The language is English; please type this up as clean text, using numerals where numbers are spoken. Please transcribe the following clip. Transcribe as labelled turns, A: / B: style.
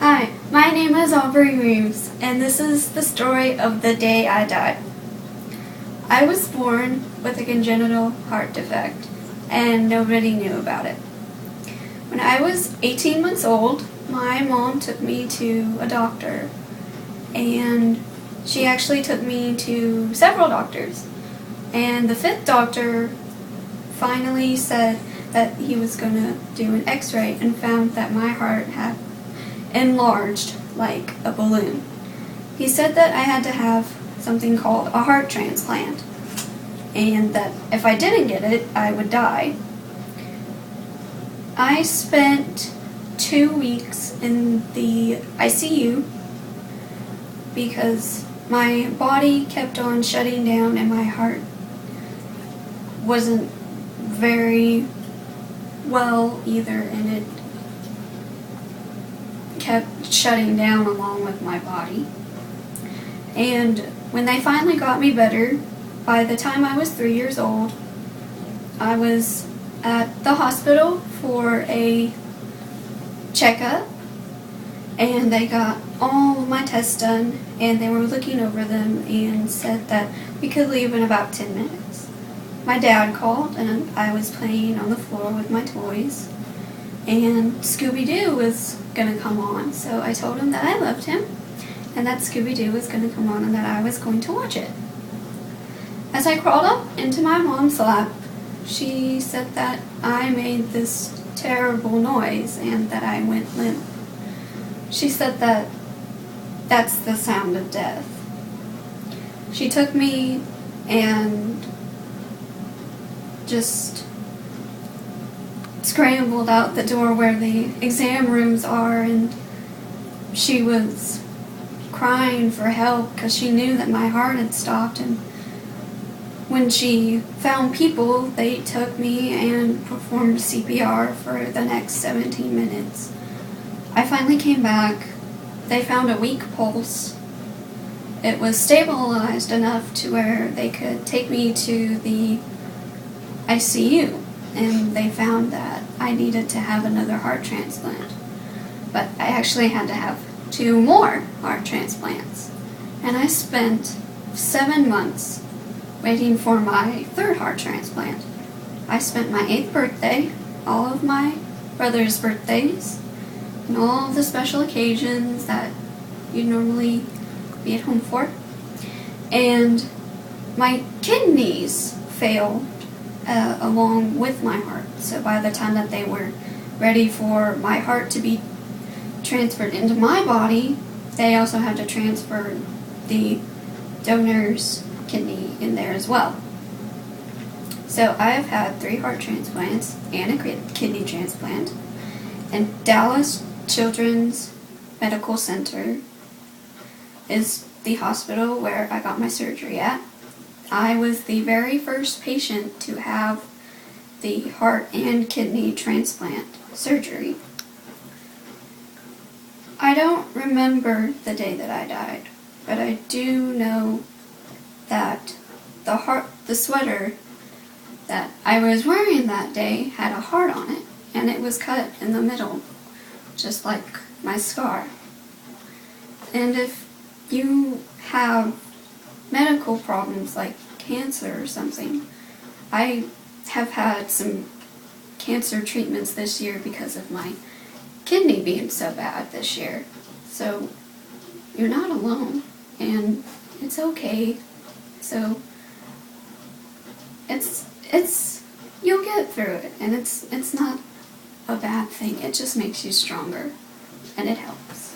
A: Hi, my name is Aubrey Reeves, and this is the story of the day I died. I was born with a congenital heart defect, and nobody knew about it. When I was 18 months old, my mom took me to a doctor, and she actually took me to several doctors. And the fifth doctor finally said that he was going to do an x-ray and found that my heart had enlarged like a balloon. He said that I had to have something called a heart transplant, and that if I didn't get it, I would die. I spent 2 weeks in the ICU because my body kept on shutting down and my heart wasn't very well either, and it kept shutting down along with my body. And when they finally got me better, by the time I was 3 years old, I was at the hospital for a checkup, and they got all of my tests done, and they were looking over them and said that we could leave in about 10 minutes. My dad called, and I was playing on the floor with my toys, and Scooby-Doo was going to come on, so I told him that I loved him, and that Scooby-Doo was going to come on and that I was going to watch it. As I crawled up into my mom's lap, she said that I made this terrible noise and that I went limp. She said that that's the sound of death. She took me and just scrambled out the door where the exam rooms are, and she was crying for help because she knew that my heart had stopped. And when she found people, they took me and performed CPR for the next 17 minutes. I finally came back. They found a weak pulse. It was stabilized enough to where they could take me to the ICU, and they found that I needed to have another heart transplant. But I actually had to have 2 more heart transplants. And I spent 7 months waiting for my 3rd heart transplant. I spent my 8th birthday, all of my brother's birthdays, and all of the special occasions that you'd normally be at home for. And my kidneys failed along with my heart. So by the time that they were ready for my heart to be transferred into my body, they also had to transfer the donor's kidney in there as well. So I have had 3 heart transplants and a kidney transplant. And Dallas Children's Medical Center is the hospital where I got my surgery at. I was the very first patient to have the heart and kidney transplant surgery. I don't remember the day that I died, but I do know that the sweater that I was wearing that day had a heart on it, and it was cut in the middle, just like my scar. And if you have medical problems like cancer or something, I have had some cancer treatments this year because of my kidney being so bad this year. So you're not alone, and it's okay. So it's you'll get through it, and it's not a bad thing. It just makes you stronger, and it helps.